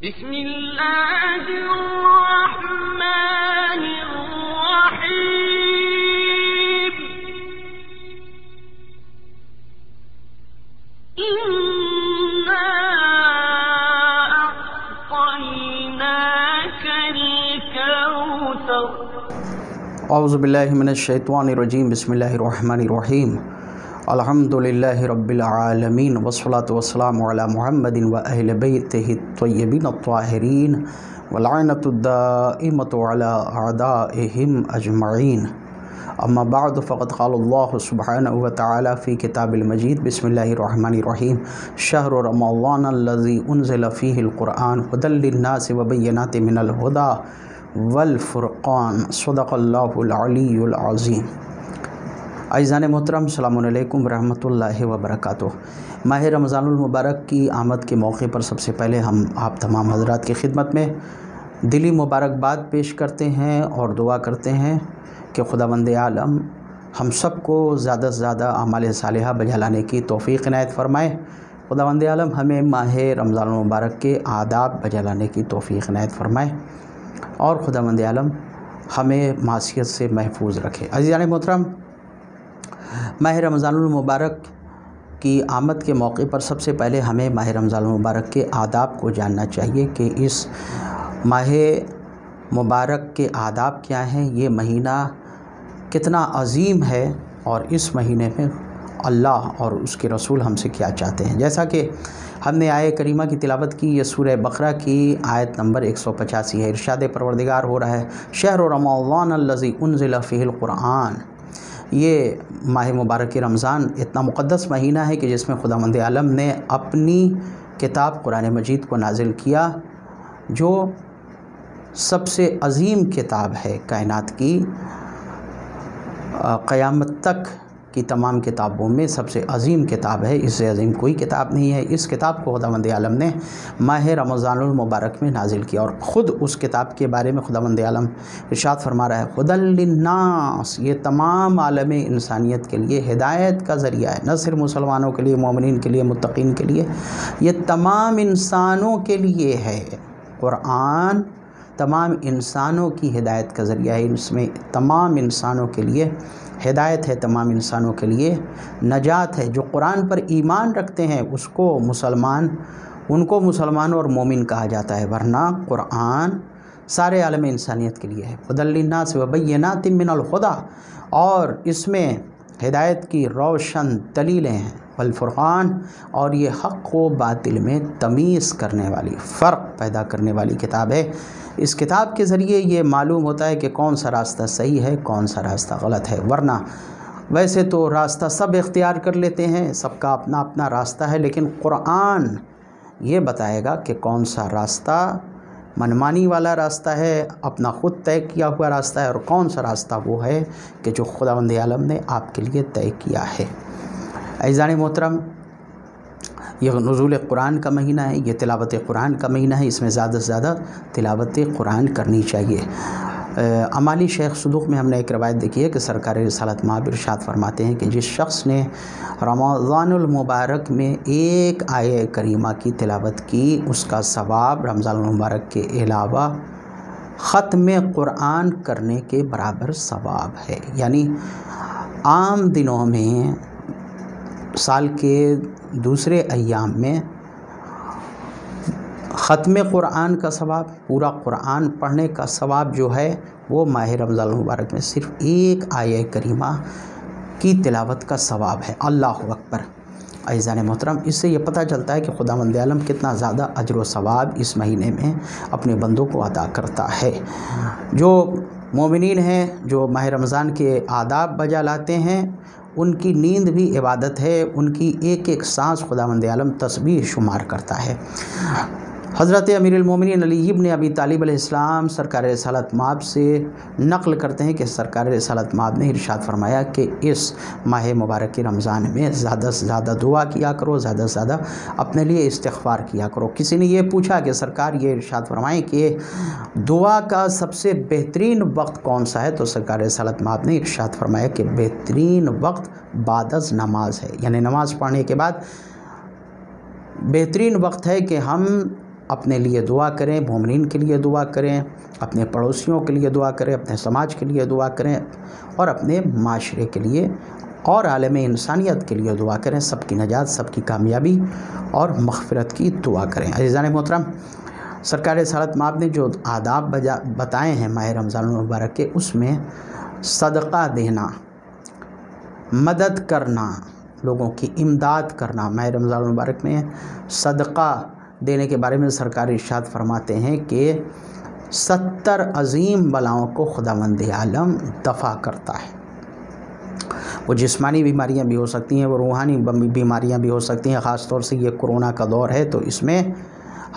بسم اللہ الرحمن الرحیم انا اعطیناک الکوثر۔ اعوذ باللہ من الشیطان الرجیم، بسم اللہ الرحمن الرحیم، الحمدللہ رب العالمین، والصلاة والسلام علی محمد و اہل بیتہ الطیبین الطاہرین، واللعنۃ الدائمۃ علی اعدائہم اجمعین، اما بعد فقد قال اللہ سبحانہ وتعالی فی کتاب المجید، بسم اللہ الرحمن الرحیم، شہر رمضان الذی انزل فیہ القرآن ھدی للناس وبینات من الھدی والفرقان، صدق اللہ العلی العظیم۔ عزیزان محترم، السلام علیکم ورحمۃ اللہ وبرکاتہ۔ ماہ رمضان المبارک کی آمد کے موقع پر سب سے پہلے ہم آپ تمام حضرات کی خدمت میں دلی مبارکباد پیش کرتے ہیں اور دعا کرتے ہیں کہ خداوند عالم ہم سب کو زیادہ سے زیادہ اعمال صالحہ بجا لانے کی توفیق عنایت فرمائے۔ خداوند عالم ہمیں ماہ رمضان المبارک کے آداب بجا لانے کی توفیق عنایت فرمائے اور خداوند عالم ہمیں معصیت سے محفوظ رکھے۔ عزیزان محترم، ماہ رمضان المبارک کی آمد کے موقع پر سب سے پہلے ہمیں ماہ رمضان المبارک کے آداب کو جاننا چاہیے کہ اس ماہ مبارک کے آداب کیا ہیں، یہ مہینہ کتنا عظیم ہے اور اس مہینے میں اللہ اور اس کے رسول ہم سے کیا چاہتے ہیں۔ جیسا کہ ہم نے آیہ کریمہ کی تلاوت کی، یہ سورہ بقرہ کی آیت نمبر 185 ہے۔ ارشاد پروردگار ہو رہا ہے، شہر رمضان الذی انزل فیہ القرآن۔ یہ ماہ مبارک رمضان اتنا مقدس مہینہ ہے کہ جس میں خداوند عالم نے اپنی کتاب قرآن مجید کو نازل کیا، جو سب سے عظیم کتاب ہے کائنات کی، قیامت تک کی تمام کتابوں میں سب سے عظیم کتاب ہے، اس سے عظیم کوئی کتاب نہیں ہے۔ اس کتاب کو خداوند عالم نے ماہ رمضان المبارک میں نازل کیا اور خود اس کتاب کے بارے میں خداوند عالم ارشاد فرما رہا ہے، ھدی للناس، یہ تمام عالم انسانیت کے لیے ہدایت کا ذریعہ ہے، نہ صرف مسلمانوں کے لیے، مومنین کے لیے، متقین کے لیے، یہ تمام انسانوں کے لیے ہے۔ قرآن تمام انسانوں کی ہدایت کا ذریعہ ہے، اس میں تمام انسانوں کے لیے ہدایت ہے، تمام انسانوں کے لیے نجات ہے۔ جو قرآن پر ایمان رکھتے ہیں ان کو مسلمان اور مومن کہا جاتا ہے، ورنہ قرآن سارے عالم انسانیت کے لیے ہے۔ ھدی للناس وبینات من الھدی، اور اس میں ہدایت کی روشن دلیلیں ہیں، والفرقان، اور یہ حق و باطل میں تمیز کرنے والی، فرق پیدا کرنے والی کتاب ہے۔ اس کتاب کے ذریعے یہ معلوم ہوتا ہے کہ کون سا راستہ صحیح ہے، کون سا راستہ غلط ہے، ورنہ ویسے تو راستہ سب اختیار کر لیتے ہیں، سب کا اپنا اپنا راستہ ہے، لیکن قرآن یہ بتائے گا کہ کون سا راستہ منمانی والا راستہ ہے، اپنا خود طے کیا ہوا راستہ ہے، اور کون سا راستہ وہ ہے کہ جو خداوند عالم نے آپ کے لیے طے کیا ہے۔ عزیزان محترم، یہ نزول قرآن کا مہینہ ہے، یہ تلاوت قرآن کا مہینہ ہے، اس میں زیادہ سے زیادہ تلاوت قرآن کرنی چاہیے۔ امالی شیخ صدوق میں ہم نے ایک روایت دیکھی ہے کہ سرکار رسالت مآب ارشاد فرماتے ہیں کہ جس شخص نے رمضان المبارک میں ایک آیہ کریمہ کی تلاوت کی، اس کا ثواب رمضان المبارک کے علاوہ ختم قرآن کرنے کے برابر ثواب ہے۔ یعنی عام دنوں میں، سال کے دوسرے ایام میں ختم قرآن کا ثواب، پورا قرآن پڑھنے کا ثواب جو ہے وہ ماہ رمضان المبارک میں صرف ایک آیہ کریمہ کی تلاوت کا ثواب ہے۔ اللہ اکبر۔ عزیزان محترم، اس سے یہ پتہ چلتا ہے کہ خداوند عالم کتنا زیادہ اجر و ثواب اس مہینے میں اپنے بندوں کو عطا کرتا ہے۔ جو مومنین ہیں، جو ماہ رمضان کے آداب بجا لاتے ہیں، ان کی نیند بھی عبادت ہے، ان کی ایک ایک سانس خداوند عالم تسبیح شمار کرتا ہے۔ حضرت امیر المومنین علی ابن ابی طالب علیہ السلام سرکار رسالت مآب سے نقل کرتے ہیں کہ سرکار رسالت مآب نے ارشاد فرمایا کہ اس ماہ مبارک رمضان میں زیادہ سے زیادہ دعا کیا کرو، زیادہ سے زیادہ اپنے لیے استغفار کیا کرو۔ کسی نے یہ پوچھا کہ سرکار یہ ارشاد فرمائیں کہ دعا کا سب سے بہترین وقت کون سا ہے، تو سرکار رسالت مآب نے ارشاد فرمایا کہ بہترین وقت بعد از نماز ہے، یعنی نماز پڑھنے کے بعد بہترین وقت ہے کہ ہم اپنے لیے دعا کریں، مومنین کے لیے دعا کریں، اپنے پڑوسیوں کے لیے دعا کریں، اپنے سماج کے لیے دعا کریں اور اپنے معاشرے کے لیے اور عالم انسانیت کے لیے دعا کریں، سب کی نجات، سب کی کامیابی اور مغفرت کی دعا کریں۔ عزیزان محترم، سرکار رسالت مآب نے جو آداب بتائے ہیں ماہ رمضان المبارک کے، اس میں صدقہ دینا، مدد کرنا، لوگوں کی امداد کرنا، ماہ رمضان المبارک میں صدقہ دینے کے بارے میں سرکار ارشاد فرماتے ہیں کہ 70 عظیم بلاؤں کو خداوند عالم دفع کرتا ہے۔ وہ جسمانی بیماریاں بھی ہو سکتی ہیں، وہ روحانی بیماریاں بھی ہو سکتی ہیں۔ خاص طور سے یہ کورونا کا دور ہے تو اس میں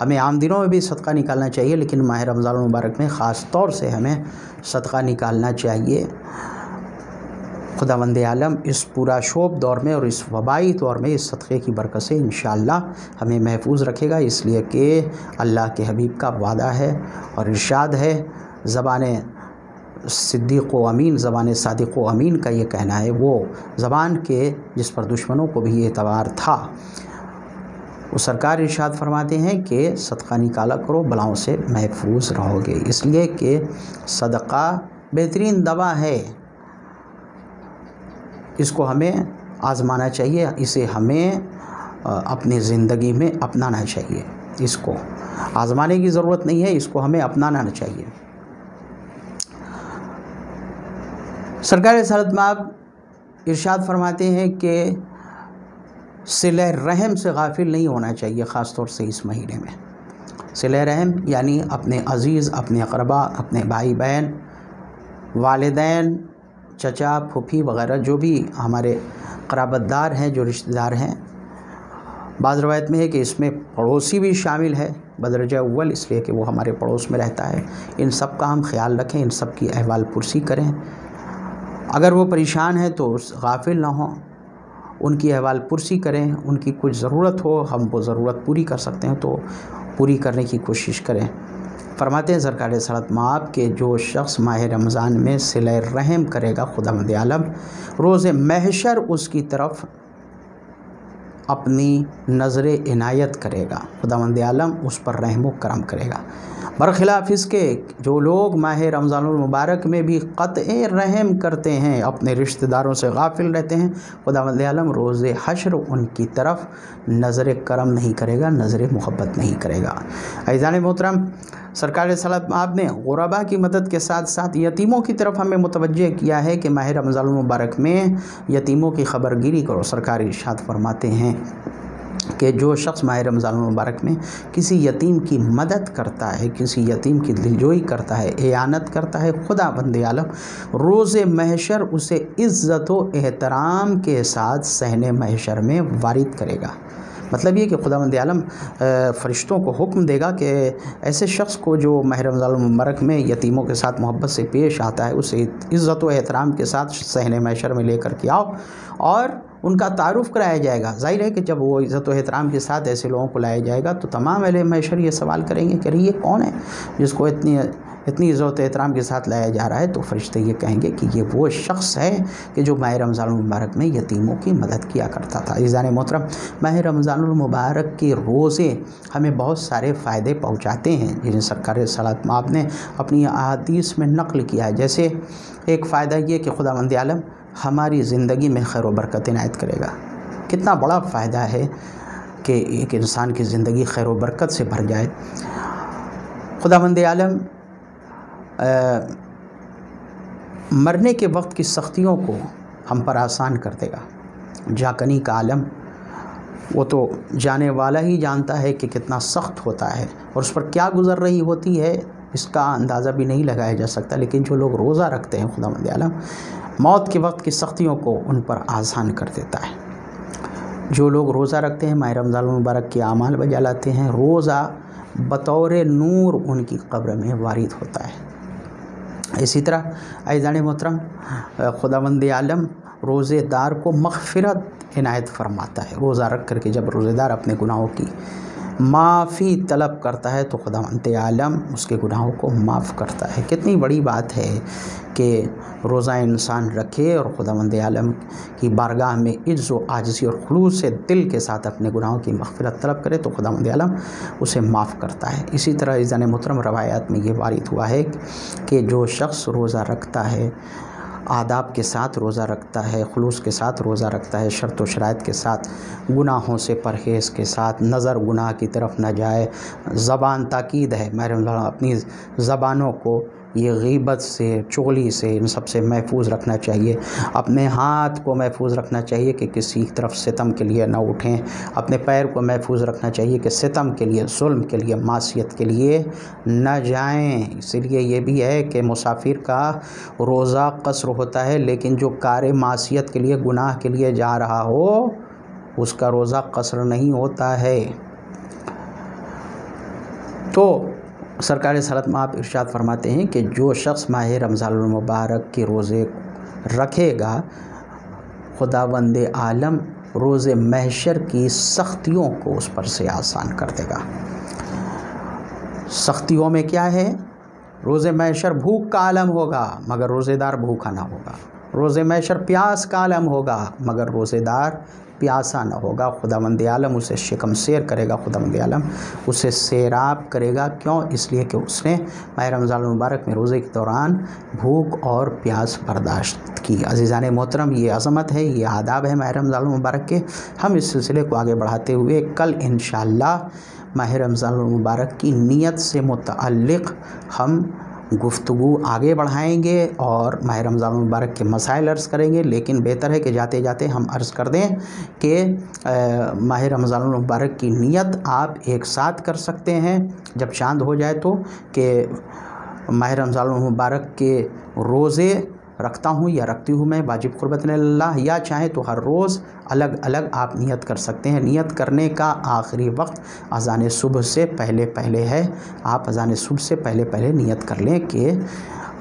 ہمیں عام دنوں میں بھی صدقہ نکالنا چاہیے، لیکن ماہ رمضان المبارک میں خاص طور سے ہمیں صدقہ نکالنا چاہیے۔ خداوند عالم اس پورا شوب دور میں اور اس وبائی دور میں اس صدقے کی برکت سے انشاءاللہ ہمیں محفوظ رکھے گا، اس لیے کہ اللہ کے حبیب کا وعدہ ہے اور ارشاد ہے، زبان صدیق و امین، زبان صادق و امین کا یہ کہنا ہے، وہ زبان کے جس پر دشمنوں کو بھی اعتبار تھا، وہ سرکار ارشاد فرماتے ہیں کہ صدقہ نکالا کرو، بلاؤں سے محفوظ رہو گے، اس لیے کہ صدقہ بہترین دوا ہے۔ اس کو ہمیں آزمانا چاہیے، اسے ہمیں اپنی زندگی میں اپنانا چاہیے، اس کو آزمانے کی ضرورت نہیں ہے، اس کو ہمیں اپنانا چاہیے۔ سرکار رسالت مآب ارشاد فرماتے ہیں کہ صلہ رحم سے غافل نہیں ہونا چاہیے، خاص طور سے اس مہینے میں۔ صلہ رحم یعنی اپنے عزیز، اپنے اقربا، اپنے بھائی بہن، والدین، چچا، پھوپھی وغیرہ جو بھی ہمارے قرابت دار ہیں، جو رشتہ دار ہیں۔ بعض روایت میں ہے کہ اس میں پڑوسی بھی شامل ہے بدرجہ اول، اس لیے کہ وہ ہمارے پڑوس میں رہتا ہے۔ ان سب کا ہم خیال رکھیں، ان سب کی احوال پرسی کریں۔ اگر وہ پریشان ہیں تو غافل نہ ہوں، ان کی احوال پرسی کریں، ان کی کچھ ضرورت ہو، ہم وہ ضرورت پوری کر سکتے ہیں تو پوری کرنے کی کوشش کریں۔ فرماتے ہیں سرکار رسالت مآب کہ جو شخص ماہ رمضان میں صلہ رحم کرے گا، خداوند عالم روز محشر اس کی طرف اپنی نظر عنایت کرے گا، خداوند عالم اس پر رحم و کرم کرے گا۔ برخلاف اس کے جو لوگ ماہ رمضان المبارک میں بھی قطع رحم کرتے ہیں، اپنے رشتہ داروں سے غافل رہتے ہیں، خداوند عالم روز حشر ان کی طرف نظر کرم نہیں کرے گا، نظر محبت نہیں کرے گا۔ عزیزان محترم، سرکار رسالت مآب نے غربا کی مدد کے ساتھ ساتھ یتیموں کی طرف ہمیں متوجہ کیا ہے کہ ماہ رمضان المبارک میں یتیموں کی خبر گیری کرو۔ سرکار ارشاد فرماتے ہیں کہ جو شخص ماہ رمضان المبارک میں کسی یتیم کی مدد کرتا ہے، کسی یتیم کی دلجوئی کرتا ہے، اعانت کرتا ہے، خداوند عالم روز محشر اسے عزت و احترام کے ساتھ صحن محشر میں وارد کرے گا۔ مطلب یہ کہ خداوند عالم فرشتوں کو حکم دے گا کہ ایسے شخص کو جو ماہ رمضان المبارک میں یتیموں کے ساتھ محبت سے پیش آتا ہے، اسے عزت و احترام کے ساتھ صحن محشر میں لے کر کے آؤ اور ان کا تعارف کرایا جائے گا۔ ظاہر ہے کہ جب وہ عزت و احترام کے ساتھ ایسے لوگوں کو لایا جائے گا تو تمام اہل محشر یہ سوال کریں گے کہ یہ کون ہے جس کو اتنی عزت و احترام کے ساتھ لایا جا رہا ہے، تو فرشتے یہ کہیں گے کہ یہ وہ شخص ہے کہ جو ماہ رمضان المبارک میں یتیموں کی مدد کیا کرتا تھا۔ عزیزان محترم، ماہ رمضان المبارک کے روزے ہمیں بہت سارے فائدے پہنچاتے ہیں جنہیں سرکار رسالت مآب نے اپنی احادیث میں نقل کیا ہے۔ جیسے ایک فائدہ یہ کہ خداوند عالم ہماری زندگی میں خیر و برکت عنایت کرے گا۔ کتنا بڑا فائدہ ہے کہ ایک انسان کی زندگی خیر و برکت سے بھر جائے۔ خداوند عالم مرنے کے وقت کی سختیوں کو ہم پر آسان کر دے گا۔ جاکنی کا عالم، وہ تو جانے والا ہی جانتا ہے کہ کتنا سخت ہوتا ہے اور اس پر کیا گزر رہی ہوتی ہے، اس کا اندازہ بھی نہیں لگایا جا سکتا، لیکن جو لوگ روزہ رکھتے ہیں خداوند عالم موت کے وقت کی سختیوں کو ان پر آسان کر دیتا ہے۔ جو لوگ روزہ رکھتے ہیں، ماہ رمضان المبارک کے اعمال بجا لاتے ہیں، روزہ بطور نور ان کی قبر میں وارد ہوتا ہے۔ اسی طرح عزیزان محترم، خداوند عالم روزے دار کو مغفرت عنایت فرماتا ہے۔ روزہ رکھ کر کے جب روزے دار اپنے گناہوں کی معافی طلب کرتا ہے تو خداوند عالم اس کے گناہوں کو معاف کرتا ہے۔ کتنی بڑی بات ہے کہ روزہ انسان رکھے اور خداوند عالم کی بارگاہ میں عجز و عاجزی اور خلوص سے دل کے ساتھ اپنے گناہوں کی مغفرت طلب کرے تو خداوند عالم اسے معاف کرتا ہے۔ اسی طرح عزیزان محترم روایات میں یہ وارد ہوا ہے کہ جو شخص روزہ رکھتا ہے، آداب کے ساتھ روزہ رکھتا ہے، خلوص کے ساتھ روزہ رکھتا ہے، شرط و شرائط کے ساتھ، گناہوں سے پرہیز کے ساتھ، نظر گناہ کی طرف نہ جائے، زبان تاکید ہے محرم اپنی زبانوں کو یہ غیبت سے، چغلی سے، ان سب سے محفوظ رکھنا چاہیے، اپنے ہاتھ کو محفوظ رکھنا چاہیے کہ کسی طرف ستم کے لیے نہ اٹھیں، اپنے پیر کو محفوظ رکھنا چاہیے کہ ستم کے لیے، ظلم کے لیے، معصیت کے لیے نہ جائیں۔ اسی لیے یہ بھی ہے کہ مسافر کا روزہ قصر ہوتا ہے، لیکن جو کار معصیت کے لیے، گناہ کے لیے جا رہا ہو اس کا روزہ قصر نہیں ہوتا ہے۔ تو سرکار صلی آپ ارشاد فرماتے ہیں کہ جو شخص ماہ رمضان المبارک کے روزے رکھے گا، خداوند عالم روز محشر کی سختیوں کو اس پر سے آسان کر دے گا۔ سختیوں میں کیا ہے؟ روز محشر بھوک کا عالم ہوگا مگر روزے دار بھوکا نہ ہوگا، روز محشر پیاس کا عالم ہوگا مگر روزے دار پیاسا نہ ہوگا۔ خداوند عالم اسے شکم سیر کرے گا، خداوند عالم اسے سیراب کرے گا۔ کیوں؟ اس لیے کہ اس نے ماہ رمضان المبارک میں روزے کے دوران بھوک اور پیاس برداشت کی۔ عزیزان محترم، یہ عظمت ہے، یہ آداب ہے ماہ رمضان المبارک کے۔ ہم اس سلسلے کو آگے بڑھاتے ہوئے کل انشاءاللہ ماہ رمضان المبارک کی نیت سے متعلق ہم گفتگو آگے بڑھائیں گے اور ماہ رمضان المبارک کے مسائل عرض کریں گے، لیکن بہتر ہے کہ جاتے جاتے ہم عرض کر دیں کہ ماہ رمضان المبارک کی نیت آپ ایک ساتھ کر سکتے ہیں جب چاند ہو جائے تو، کہ ماہ رمضان المبارک کے روزے رکھتا ہوں یا رکھتی ہوں میں واجب قربت اللہ، یا چاہیں تو ہر روز الگ الگ آپ نیت کر سکتے ہیں۔ نیت کرنے کا آخری وقت اذان صبح سے پہلے پہلے ہے، آپ اذان صبح سے پہلے پہلے نیت کر لیں کہ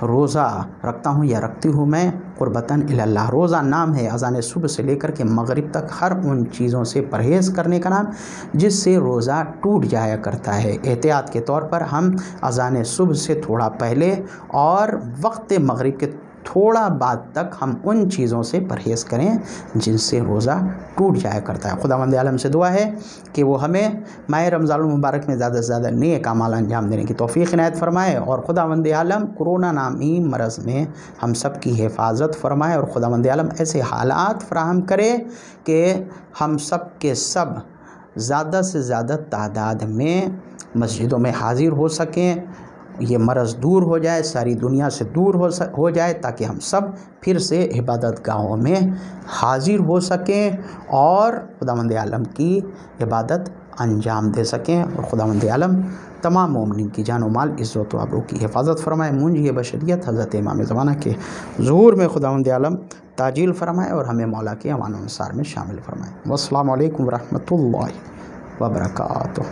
روزہ رکھتا ہوں یا رکھتی ہوں میں قربتاً اللہ۔ روزہ نام ہے اذان صبح سے لے کر کے مغرب تک ہر ان چیزوں سے پرہیز کرنے کا نام جس سے روزہ ٹوٹ جایا کرتا ہے۔ احتیاط کے طور پر ہم اذان صبح سے تھوڑا پہلے اور وقت مغرب کے تھوڑا بعد تک ہم ان چیزوں سے پرہیز کریں جن سے روزہ ٹوٹ جایا کرتا ہے۔ خداوند عالم سے دعا ہے کہ وہ ہمیں ماہ رمضان المبارک میں زیادہ سے زیادہ نیک اعمال انجام دینے کی توفیق عنایت فرمائے، اور خداوند عالم کرونا نامی مرض میں ہم سب کی حفاظت فرمائے، اور خداوند عالم ایسے حالات فراہم کرے کہ ہم سب کے سب زیادہ سے زیادہ تعداد میں مسجدوں میں حاضر ہو سکیں، یہ مرض دور ہو جائے، ساری دنیا سے دور ہو جائے، تاکہ ہم سب پھر سے عبادت گاہوں میں حاضر ہو سکیں اور خداوند عالم کی عبادت انجام دے سکیں، اور خداوند عالم تمام مومنین کی جان و مال، عزت و آبرو کی حفاظت فرمائے۔ منجی بشریت حضرت امام زمانہ کے ظہور میں خداوند عالم تعجیل فرمائے اور ہمیں مولا کے امان و انصار میں شامل فرمائے۔ والسلام علیکم ورحمۃ اللہ وبرکاتہ۔